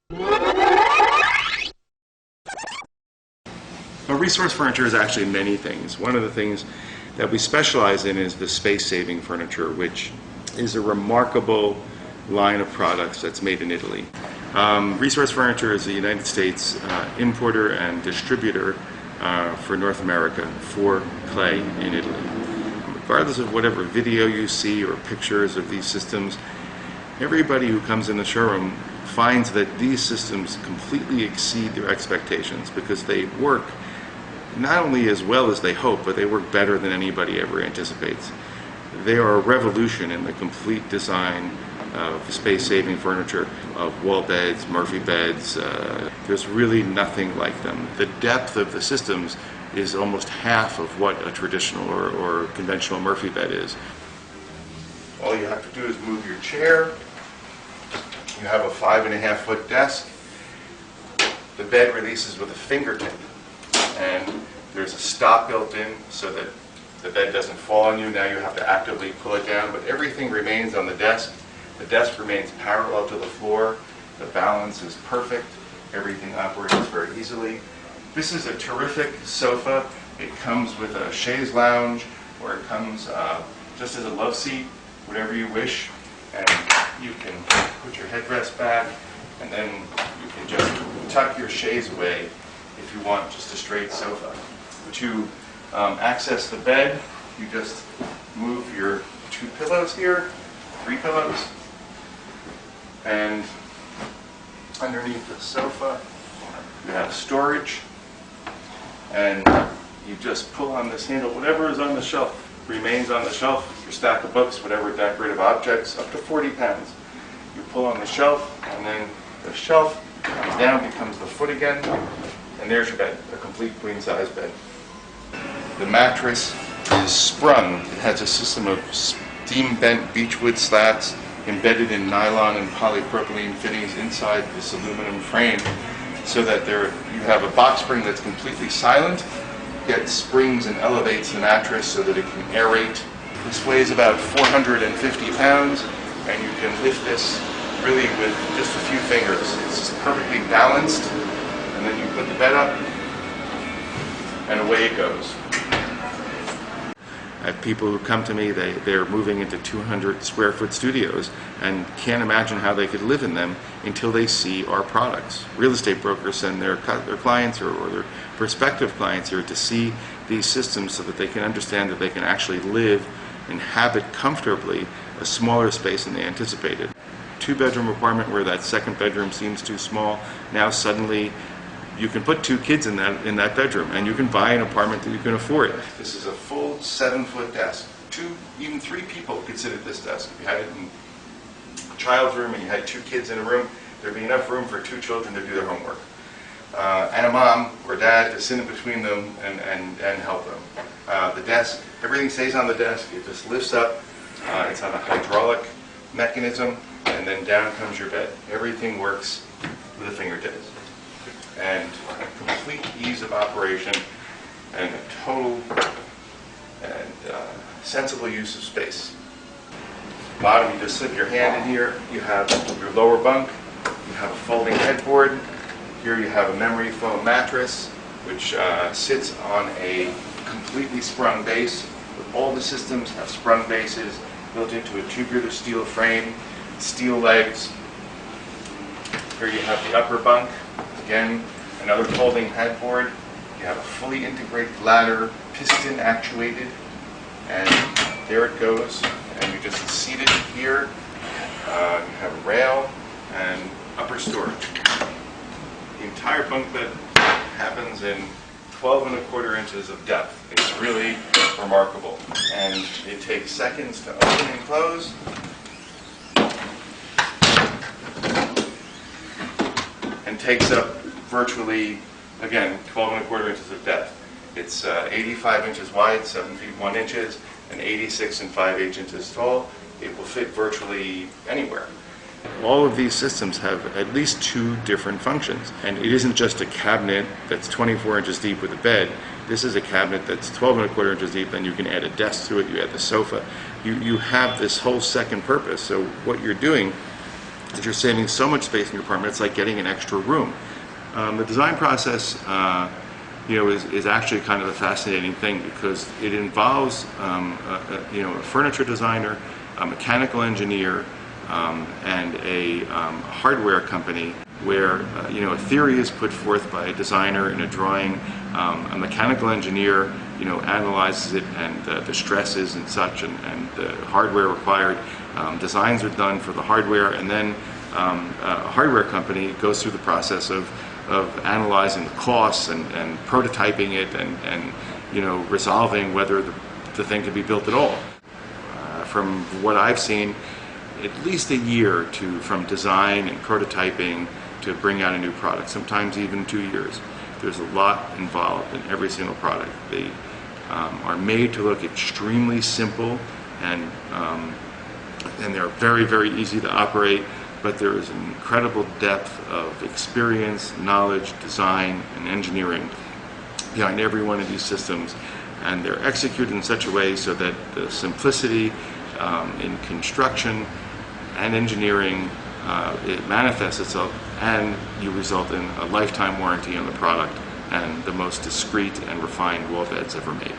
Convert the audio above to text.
Well, resource furniture is actually many things. One of the things that we specialize in is the space-saving furniture, which is a remarkable line of products that's made in Italy. Resource Furniture is a United States importer and distributor for North America for clay in Italy. Regardless of whatever video you see or pictures of these systems, everybody who comes in the showroom finds that these systems completely exceed their expectations because they work not only as well as they hope, but they work better than anybody ever anticipates. They are a revolution in the complete design of space-saving furniture, of wall beds, Murphy beds. There's really nothing like them. The depth of the systems is almost half of what a traditional or conventional Murphy bed is. All you have to do is move your chair. You have a 5.5-foot desk. The bed releases with a fingertip, and there's a stop built in so that the bed doesn't fall on you. Now you have to actively pull it down, but everything remains on the desk. The desk remains parallel to the floor. The balance is perfect. Everything operates very easily. This is a terrific sofa. It comes with a chaise lounge, or it comes just as a love seat, whatever you wish. And you can put your headrest back, and then you can just tuck your chaise away if you want just a straight sofa. To access the bed, you just move your 2 pillows here, 3 pillows, and underneath the sofa you have storage, and you just pull on this handle. Whatever is on the shelf remains on the shelf. Your stack of books, whatever decorative objects, up to 40 pounds. You pull on the shelf, and then the shelf comes down, becomes the foot again, and there's your bed, a complete queen-size bed. The mattress is sprung. It has a system of steam-bent beechwood slats embedded in nylon and polypropylene fittings inside this aluminum frame, so that you have a box spring that's completely silent, yet springs and elevates the mattress so that it can aerate. This weighs about 450 pounds, and you can lift this really with just a few fingers. It's just perfectly balanced, and then you put the bed up, and away it goes. I have people who come to me, they're moving into 200 square foot studios and can't imagine how they could live in them until they see our products. Real estate brokers send their clients or their prospective clients here to see these systems so that they can understand that they can actually live, inhabit comfortably a smaller space than they anticipated. 2-bedroom apartment where that second bedroom seems too small, now suddenly you can put 2 kids in that bedroom, and you can buy an apartment that you can afford. This is a full 7-foot desk. 2, even 3 people could sit at this desk. If you had it in a child's room and you had 2 kids in a room, there'd be enough room for 2 children to do their homework. And a mom or dad to sit in between them and help them. The desk, everything stays on the desk. It just lifts up. It's on a hydraulic mechanism, and then down comes your bed. Everything works with a fingertips. And a complete ease of operation and a total and sensible use of space. Bottom, you just slip your hand in here. You have your lower bunk. You have a folding headboard. Here you have a memory foam mattress, which sits on a completely sprung base. All the systems have sprung bases built into a tubular steel frame, steel legs. Here you have the upper bunk. Again, another folding headboard. You have a fully integrated ladder, piston actuated, and there it goes. And you just seat it here. You have a rail and upper storage. The entire bunk bed happens in 12.25 inches of depth. It's really remarkable, and it takes seconds to open and close. And takes up virtually, again, 12.25 inches of depth. It's 85 inches wide, 7 feet 1 inches, and 86 5/8 inches tall. It will fit virtually anywhere. All of these systems have at least 2 different functions, and it isn't just a cabinet that's 24 inches deep with a bed. This is a cabinet that's 12.25 inches deep, and you can add a desk to it, you add the sofa. You have this whole second purpose. So what you're doing that you're saving so much space in your apartment, it's like getting an extra room. The design process is actually kind of a fascinating thing, because it involves a furniture designer, a mechanical engineer, and a hardware company, where a theory is put forth by a designer in a drawing. A mechanical engineer analyzes it, and the stresses and such, and the hardware required. Designs are done for the hardware, and then a hardware company goes through the process of analyzing the costs and prototyping it, and resolving whether the thing can be built at all. From what I've seen, at least a year from design and prototyping to bring out a new product, sometimes even 2 years. There's a lot involved in every single product. They are made to look extremely simple, and they're very, very easy to operate, but there is an incredible depth of experience, knowledge, design, and engineering behind every one of these systems, and they're executed in such a way so that the simplicity in construction and engineering, it manifests itself, and you result in a lifetime warranty on the product and the most discreet and refined wall beds ever made.